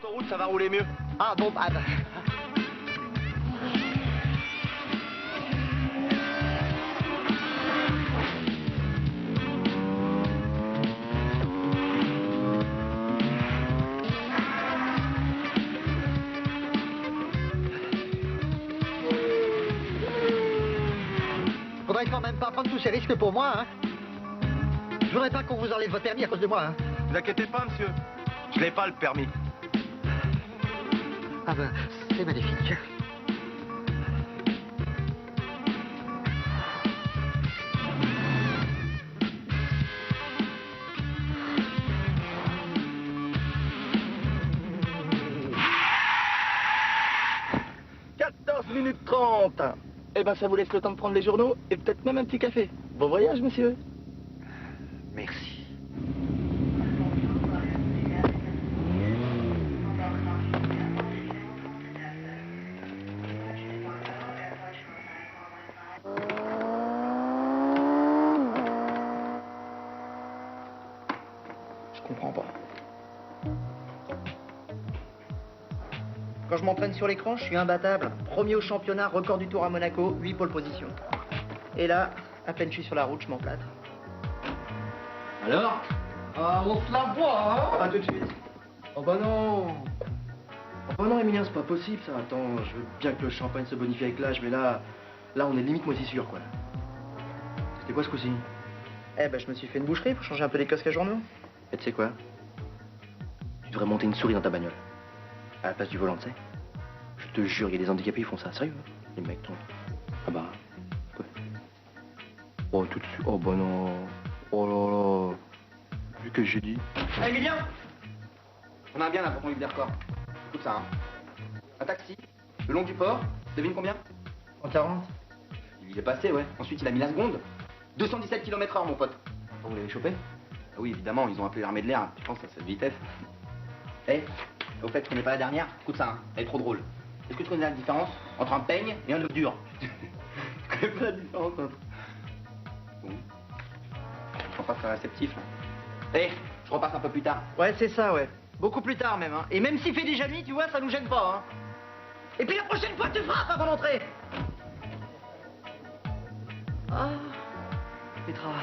l'autoroute, ça va rouler mieux. Ah bon, bah... Faudrait quand même pas prendre tous ces risques pour moi, hein. Je voudrais pas qu'on vous enlève votre permis à cause de moi, hein. Ne vous inquiétez pas, monsieur. Je n'ai pas le permis. Ah ben, c'est magnifique. Minutes 30. Eh ben, ça vous laisse le temps de prendre les journaux et peut-être même un petit café. Bon voyage, monsieur. Merci. Je comprends pas. Quand je m'entraîne sur l'écran, je suis imbattable. Premier au championnat, record du tour à Monaco, 8 pole position. Et là, à peine je suis sur la route, je m'emplâtre. Alors on se la voit, hein? Pas tout de suite. Oh bah non. Oh bah non, Emilien, c'est pas possible ça. Attends, je veux bien que le champagne se bonifie avec l'âge, mais là on est limite moisissure, quoi. C'était quoi ce coup-ci? Eh ben, je me suis fait une boucherie pour changer un peu les casques à journaux. Et tu sais quoi? Tu devrais monter une souris dans ta bagnole. À la place du volant, tu sais. Je te jure, il y a des handicapés, ils font ça. Sérieux, hein? Les mecs, toi. Ah bah... Quoi? Oh, tout de suite. Oh bah non. Oh là là. Vu que j'ai dit. Hey, Emilien! On a un bien là pour ton livre des records. Écoute ça, hein. Un taxi, le long du port, devine combien? 140. Il est passé, ouais. Ensuite, il a mis la seconde. 217 km/h, mon pote. Vous l'avez chopé? Ah oui, évidemment, ils ont appelé l'armée de l'air. Je pense à cette vitesse. Eh, au fait, tu connais pas la dernière? Écoute ça, hein. Elle est trop drôle. Est-ce que tu connais la différence entre un peigne et un œuf dur? Tu connais pas la différence entre... Bon. On passe à réceptif, là. Eh, je repasse un peu plus tard. Ouais, c'est ça, ouais. Beaucoup plus tard, même, hein. Et même s'il fait déjà nuit, tu vois, ça nous gêne pas, hein. Et puis la prochaine fois, tu frappes avant d'entrer. Ah, Petra.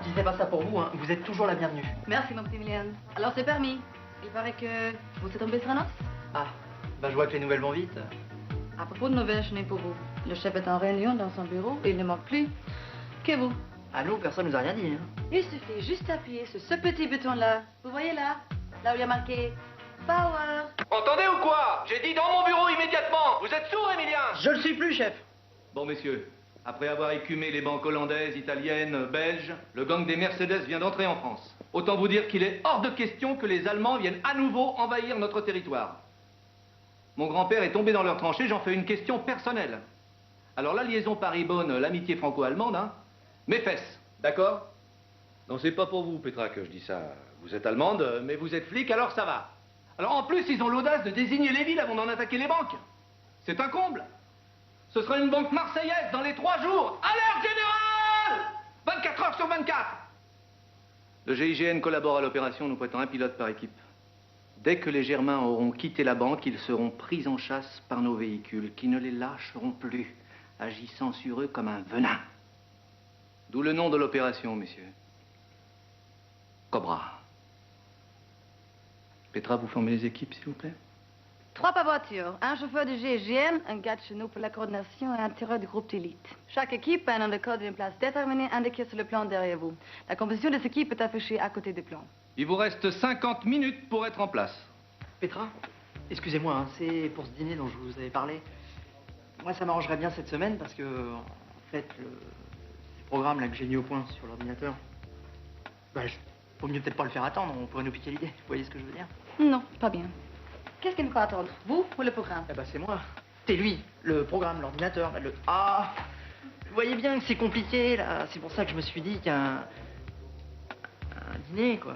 Je disais pas ça pour vous, hein. Vous êtes toujours la bienvenue. Merci, mon petit Emilien. Alors, c'est permis. Il paraît que vous êtes tombé sur un os. Ah, bah je vois que les nouvelles vont vite. À propos de nouvelles, je n'ai pour vous. Le chef est en réunion dans son bureau et il ne manque plus que vous. Ah nous, personne nous a rien dit, hein. Il suffit juste d'appuyer sur ce petit bouton-là. Vous voyez là? Là où il y a marqué Power. Entendez ou quoi? J'ai dit dans mon bureau immédiatement. Vous êtes sourd, Emilien? Je le suis plus, chef. Bon, messieurs, après avoir écumé les banques hollandaises, italiennes, belges, le gang des Mercedes vient d'entrer en France. Autant vous dire qu'il est hors de question que les Allemands viennent à nouveau envahir notre territoire. Mon grand-père est tombé dans leur tranchée, j'en fais une question personnelle. Alors la liaison Paris-Bonn, l'amitié franco-allemande, hein, mes fesses, d'accord? Non, c'est pas pour vous, Petra, que je dis ça. Vous êtes allemande, mais vous êtes flic, alors ça va. Alors en plus, ils ont l'audace de désigner les villes avant d'en attaquer les banques. C'est un comble. Ce sera une banque marseillaise dans les 3 jours. Alerte générale! 24 heures sur 24. Le GIGN collabore à l'opération, nous prêtons un pilote par équipe. Dès que les Germains auront quitté la banque, ils seront pris en chasse par nos véhicules, qui ne les lâcheront plus, agissant sur eux comme un venin. D'où le nom de l'opération, messieurs. Cobra. Petra, vous formez les équipes, s'il vous plaît? 3 par voiture, un chauffeur du GIGN, un gars de chez nous pour la coordination et un tireur du groupe d'élite. Chaque équipe a un nom de code et une place déterminée indiquée sur le plan derrière vous. La composition de cette équipe est affichée à côté du plan. Il vous reste 50 minutes pour être en place. Petra, excusez-moi, hein, c'est pour ce dîner dont je vous avais parlé. Moi, ça m'arrangerait bien cette semaine parce que, en fait, le programme là que j'ai mis au point sur l'ordinateur, bah, faut mieux peut-être pas le faire attendre, on pourrait nous piquer l'idée. Vous voyez ce que je veux dire? Non, pas bien. Qu'est-ce qu'il me faut attendre? Vous ou le programme? Eh ben, c'est moi. C'est lui, le programme, l'ordinateur, le... Ah! Vous voyez bien que c'est compliqué, là. C'est pour ça que je me suis dit qu'un dîner, quoi.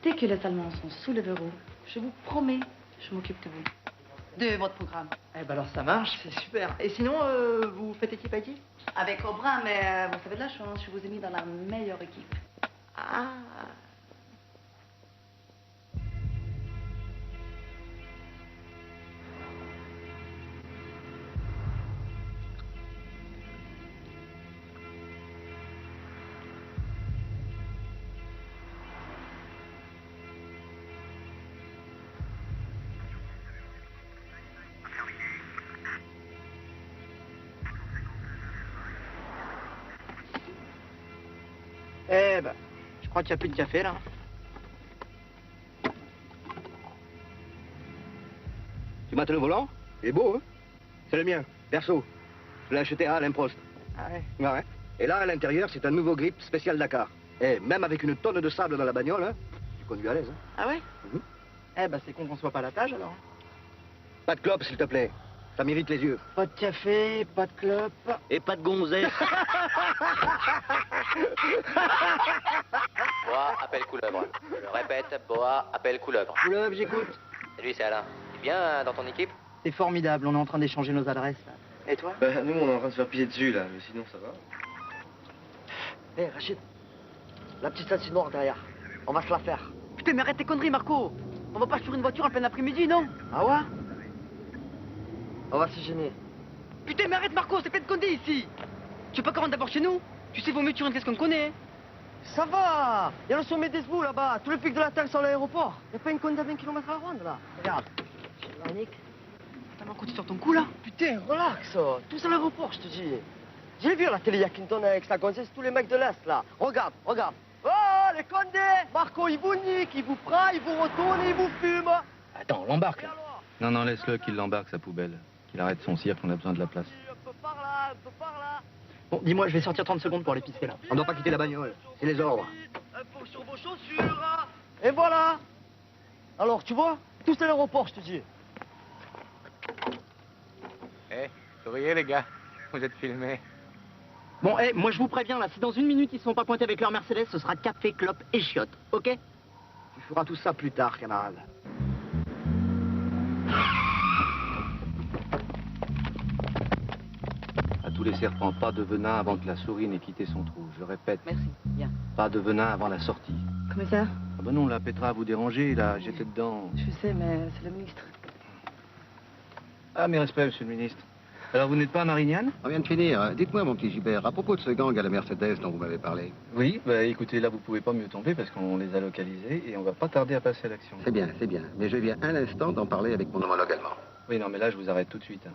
Dès que les Allemands sont sous le verrou, je vous promets, je m'occupe de vous. De votre programme. Eh ben alors ça marche, c'est super. Et sinon, vous faites équipe IT? Avec Cobra, mais vous avez de la chance, je vous ai mis dans la meilleure équipe. Ah! Ouais, bah, je crois qu'il n'y a plus de café, là. Tu mates le volant? Il est beau, hein? C'est le mien, perso. Je l'ai acheté à Alain Prost. Ah ouais? Ouais. Et là, à l'intérieur, c'est un nouveau grip spécial Dakar. Et même avec une tonne de sable dans la bagnole, hein, tu conduis à l'aise. Hein. Ah ouais? Mhm. Eh ben, c'est con qu'on soit pas à la tâche, alors. Pas de clope, s'il te plaît. Ça m'irrite les yeux. Pas de café, pas de clope. Et pas de gonzesse. Boa appelle couleuvre. Je répète, Boa appelle couleuvre. Couleuvre, j'écoute. Salut, c'est Alain. Tu es bien dans ton équipe? C'est formidable, on est en train d'échanger nos adresses, là. Et toi? Bah, nous, on est en train de se faire piser dessus, là, mais sinon, ça va. Hé, Rachid, la petite statie noire derrière. On va se la faire. Putain, mais arrête tes conneries, Marco. On va pas sur une voiture en plein après-midi, non? Ah ouais? On va se gêner. Putain, mais arrête, Marco, c'est plein de condés ici. Tu veux pas qu'on rentre d'abord chez nous? Tu sais, vaut mieux que tu rentres qu'est-ce qu'on connaît. Ça va. Il y a le sommet d'Esbou, là-bas. Tout le pic de la Terre sur l'aéroport. Il y a pas une condé à 20 km à rendre, là. Regarde. Nick. T'as Marco, tu sur ton cou, là? Putain, relax. Tout à l'aéroport, je te dis. J'ai vu à la télé, il y a Clinton avec sa gonzesse, tous les mecs de l'Est, là. Regarde, regarde. Oh, les condés! Marco, il vous nique, il vous prend, il vous retourne, il vous fume. Attends, l'embarque. Et alors? Non, non, laisse-le qu'il l'embarque, sa poubelle. Qu'il arrête son cirque, on a besoin de la place. Un peu par là, un peu par là. Bon, dis-moi, je vais sortir 30 secondes pour aller pisser, là. On ne doit pas quitter la bagnole. C'est les ordres. Un peu sur vos chaussures. Et voilà. Alors, tu vois, tout à l'aéroport, je te dis. Eh, souriez les gars, vous êtes filmés. Bon, moi je vous préviens, là, si dans une minute ils sont pas pointés avec leur Mercedes, ce sera café, clope et chiottes, ok? Tu feras tout ça plus tard, camarade. À tous les serpents, pas de venin avant que la souris n'ait quitté son trou. Je répète, Merci, bien. pas de venin avant la sortie. Commissaire? Ah ben non, la Petra vous déranger, là, j'étais dedans. Je sais, mais c'est le ministre. Ah, mes respects, monsieur le ministre. Alors, vous n'êtes pas à Marignane? On vient de finir. Dites-moi, mon petit Gilbert, à propos de ce gang à la Mercedes dont vous m'avez parlé. Oui, bah écoutez, là, vous pouvez pas mieux tomber parce qu'on les a localisés et on va pas tarder à passer à l'action. C'est bien, c'est bien. Mais je viens à l'instant d'en parler avec mon homologue allemand. Oui, non, mais là, je vous arrête tout de suite.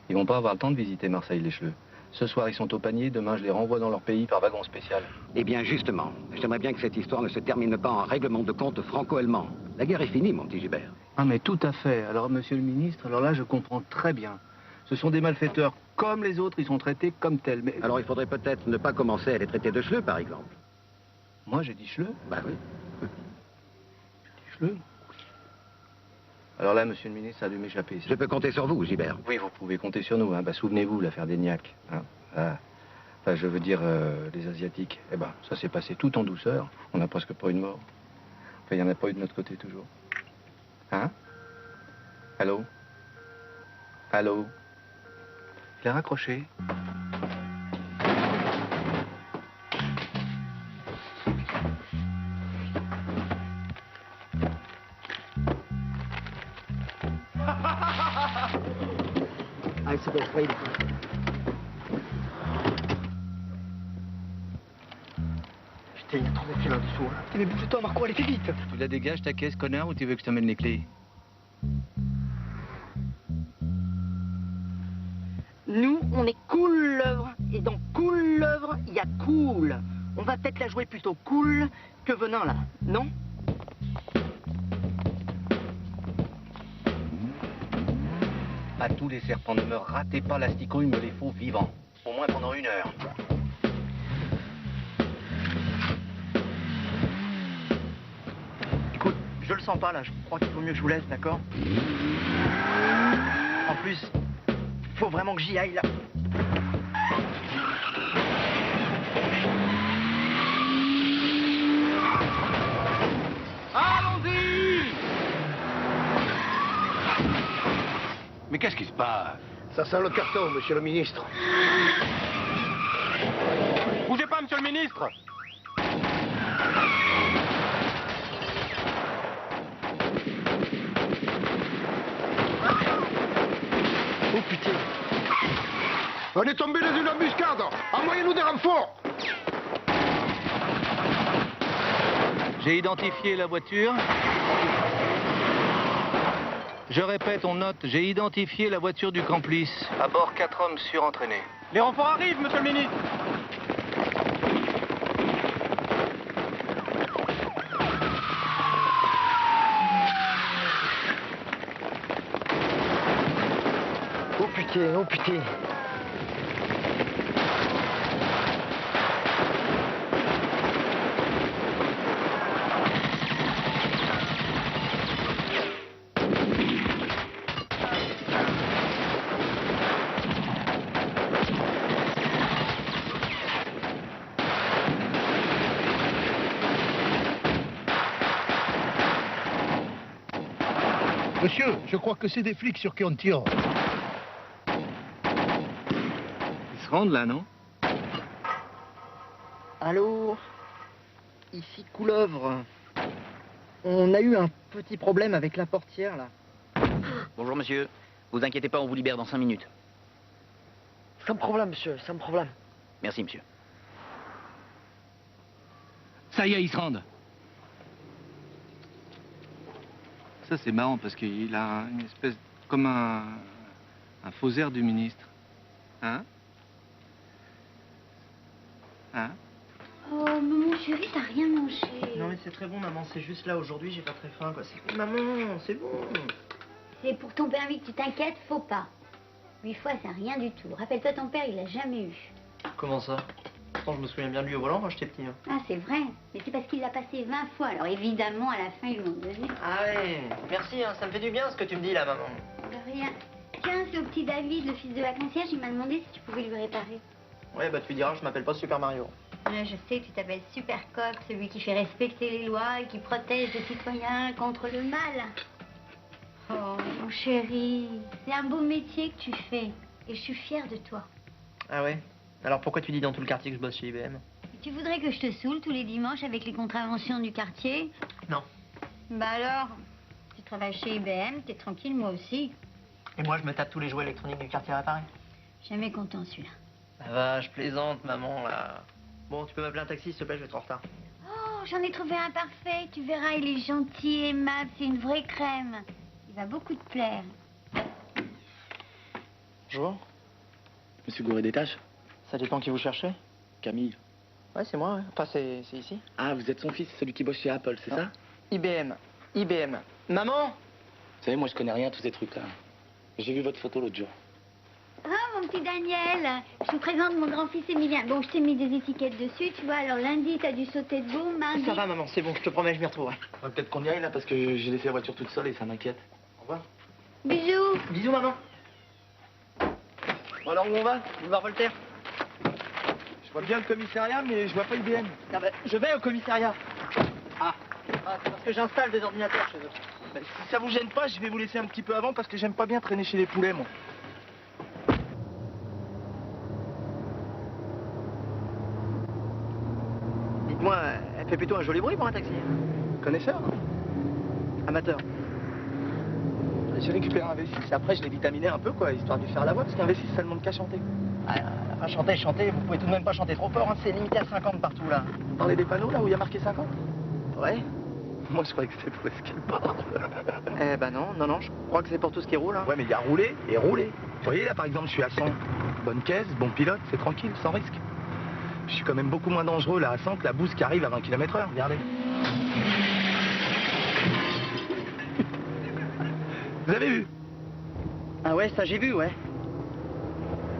Ils vont pas avoir le temps de visiter Marseille-les-Cheleux. Ce soir, ils sont au panier. Demain, je les renvoie dans leur pays par wagon spécial. Eh bien, justement, j'aimerais bien que cette histoire ne se termine pas en règlement de compte franco-allemand. La guerre est finie, mon petit Gilbert. Ah, mais tout à fait. Alors, monsieur le ministre, alors là, je comprends très bien. Ce sont des malfaiteurs comme les autres, ils sont traités comme tels. Mais Alors, il faudrait peut-être ne pas commencer à les traiter de chleux, par exemple. moi, j'ai dit Cheleux. Bah oui. Cheleux. Alors là, monsieur le ministre, ça a dû m'échapper. Je peux compter sur vous, Gilbert. Oui, vous pouvez compter sur nous. Hein. Bah, souvenez-vous, l'affaire d'Eniac. Hein. Ah. Enfin, je veux dire, les Asiatiques. Eh ben, ça s'est passé tout en douceur. On n'a presque pas eu de mort. Enfin, il n'y en a pas eu de notre côté, toujours. Hein? Allô? Allô? Il a raccroché. Allez, c'est bon, va y aller. Putain, il y a trop de fil là-dessous. Hein. Mais bouge-toi, Marco, allez, fais vite. Tu la dégages, ta caisse, connard, ou tu veux que je t'amène les clés? Nous, on est couleuvre, et dans couleuvre, il y a cool. On va peut-être la jouer plutôt cool que venin, là, non? À tous les serpents, ne me ratez pas l'asticot, il me les faut vivants. Au moins pendant 1 heure. Écoute, je le sens pas, là. Je crois qu'il vaut mieux que je vous laisse, d'accord? En plus, faut vraiment que j'y aille, là. Allons-y! Mais qu'est-ce qui se passe? Ça sent le carton, monsieur le ministre. Bougez pas, monsieur le ministre! Oh putain. On est tombé dans une embuscade. Envoyez-nous des renforts. J'ai identifié la voiture. Je répète, on note, j'ai identifié la voiture du complice. À bord, 4 hommes surentraînés. Les renforts arrivent, monsieur le ministre! putain, oh putain. Monsieur, je crois que c'est des flics sur qui on tire. Ils se rendent là, non? Allô? Ici Couleuvre. On a eu un petit problème avec la portière, là. Bonjour monsieur. Vous inquiétez pas, on vous libère dans 5 minutes. Sans problème, monsieur, sans problème. Merci monsieur. Ça y est, ils se rendent. Ça, c'est marrant parce qu'il a une espèce... comme un faux air du ministre. Hein? Hein? Oh, maman chérie, t'as rien mangé. Non mais c'est très bon, maman, c'est juste là, aujourd'hui, j'ai pas très faim, quoi. Maman, c'est bon. C'est pour ton père, que tu t'inquiètes, faut pas. 8 fois, c'est rien du tout. Rappelle-toi, ton père, il l'a jamais eu. Comment ça? Pourtant, je me souviens bien de lui au volant quand j'étais petit. Hein. Ah, c'est vrai. Mais c'est parce qu'il l'a passé 20 fois. Alors évidemment, à la fin, ils l'ont donné. Ah ouais, merci, hein, ça me fait du bien ce que tu me dis là, maman. De rien. Tiens, c'est au petit David, le fils de la concierge, il m'a demandé si tu pouvais lui réparer. Ouais, bah tu lui diras, je m'appelle pas Super Mario. Ouais, je sais que tu t'appelles Super Cop, celui qui fait respecter les lois et qui protège les citoyens contre le mal. Oh, mon chéri, c'est un beau métier que tu fais. Et je suis fière de toi. Ah ouais? Alors pourquoi tu dis dans tout le quartier que je bosse chez IBM? Tu voudrais que je te saoule tous les dimanches avec les contraventions du quartier? Non. Bah alors, tu travailles chez IBM, t'es tranquille, moi aussi. Et moi, je me tape tous les jouets électroniques du quartier à Paris. Jamais content celui-là. Ça va, je plaisante, maman, là. Bon, tu peux m'appeler un taxi, s'il te plaît, je vais être en retard. Oh, j'en ai trouvé un parfait. Tu verras, il est gentil, aimable, c'est une vraie crème. Il va beaucoup te plaire. Bonjour. Monsieur Gouré des Tâches? Ça dépend qui vous cherchez. Camille. Ouais, c'est moi, ouais. Enfin, c'est ici. Ah, vous êtes son fils, celui qui bosse chez Apple, c'est ça? IBM. IBM. Maman! Vous savez, moi, je connais rien à tous ces trucs-là. J'ai vu votre photo l'autre jour. Ah, mon petit Daniel, je vous présente mon grand-fils Emilien. Bon, je t'ai mis des étiquettes dessus, tu vois. Alors lundi, t'as dû sauter debout, mardi... Ça va, maman, c'est bon, je te promets, je m'y retrouverai. Ouais, peut-être qu'on y aille, là, parce que j'ai laissé la voiture toute seule et ça m'inquiète. Au revoir. Bisous. Bisous, maman. Bon, alors, où on va? Boulevard Voltaire. Je vois bien le commissariat, mais je vois pas IBM. Ah bah, je vais au commissariat. Ah, c'est parce que j'installe des ordinateurs chez eux. Bah, si ça vous gêne pas, je vais vous laisser un petit peu avant parce que j'aime pas bien traîner chez les poulets, moi. Dites-moi, elle fait plutôt un joli bruit pour un taxi. Connaisseur, non? Amateur. J'ai récupéré un V6, après je l'ai vitaminé un peu, quoi, histoire de lui faire la voix, parce qu'un V6, ça demande qu'à chanter. Ah, chanter, vous pouvez tout de même pas chanter trop fort, hein, c'est limité à 50 partout, là. Vous parlez des panneaux, là, où il y a marqué 50? Ouais? Moi, je croyais que c'était pour ce qu'il parle. Eh ben non, je crois que c'est pour tout ce qui roule, hein. Ouais, mais il y a roulé et roulé. Vous voyez, là, par exemple, je suis à 100. Bonne caisse, bon pilote, c'est tranquille, sans risque. Je suis quand même beaucoup moins dangereux, là, à 100, que la bouse qui arrive à 20 km/h, regardez. Vous avez vu? Ah ouais, ça j'ai vu, ouais.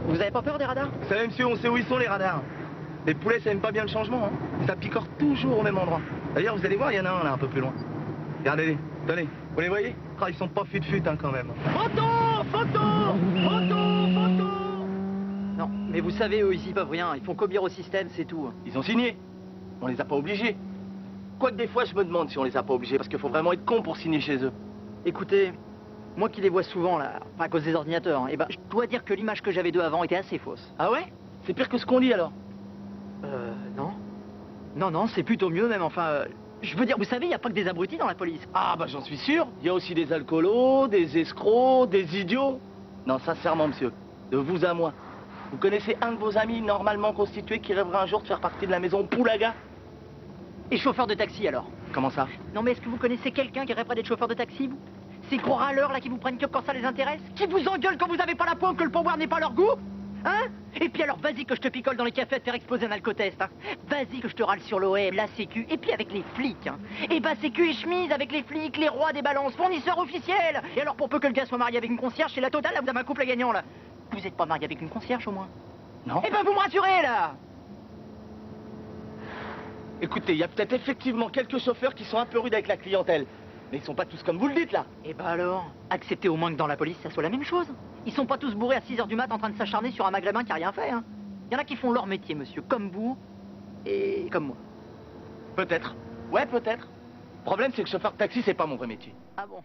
Vous avez pas peur des radars? Vous savez, monsieur, on sait où ils sont, les radars. Les poulets, ça aime pas bien le changement, hein. Ça picore toujours au même endroit. D'ailleurs, vous allez voir, il y en a un, là, un peu plus loin. Regardez-les, tenez, vous les voyez? Ah, ils sont pas fut-fut, hein, quand même. Photo! Non, mais vous savez, eux, ils y peuvent rien. Ils font qu'obéir au système, c'est tout. Ils ont signé. On les a pas obligés. Quoique des fois, je me demande si on les a pas obligés, parce qu'il faut vraiment être con pour signer chez eux. Écoutez, moi qui les vois souvent, là, enfin, à cause des ordinateurs, hein, eh ben, je dois dire que l'image que j'avais d'eux avant était assez fausse. Ah ouais? C'est pire que ce qu'on dit, alors? Non. Non, c'est plutôt mieux, même, enfin... je veux dire, vous savez, il n'y a pas que des abrutis dans la police. Ah, bah j'en suis sûr. Il y a aussi des alcoolos, des escrocs, des idiots. Non, sincèrement, monsieur, de vous à moi, vous connaissez un de vos amis normalement constitué qui rêverait un jour de faire partie de la maison Poulaga? Et chauffeur de taxi, alors? Comment ça? Non, mais est-ce que vous connaissez quelqu'un qui rêverait d'être chauffeur de taxi, vous? Ces gros râleurs, là, qui vous prennent que quand ça les intéresse? Qui vous engueulent quand vous n'avez pas la pointe, que le pourboire n'est pas leur goût? Hein? Et puis alors, vas-y que je te picole dans les cafés à te faire exploser un alcotest, hein. Vas-y que je te râle sur l'OM, la Sécu, et puis avec les flics, hein. Et bah, Sécu et chemise avec les flics, les rois des balances, fournisseurs officiels. Et alors, pour peu que le gars soit marié avec une concierge, c'est la totale, là, vous avez un couple gagnant, là. Vous êtes pas marié avec une concierge au moins? Non. Eh ben vous me rassurez là! Écoutez, il y a peut-être effectivement quelques chauffeurs qui sont un peu rudes avec la clientèle. Mais ils sont pas tous comme vous le dites, là. Eh ben alors, acceptez au moins que dans la police, ça soit la même chose. Ils sont pas tous bourrés à 6h du mat en train de s'acharner sur un maghrébin qui a rien fait, hein. Il y en a qui font leur métier, monsieur, comme vous et comme moi. Peut-être. Ouais, peut-être. Le problème, c'est que chauffeur de taxi, c'est pas mon vrai métier. Ah bon?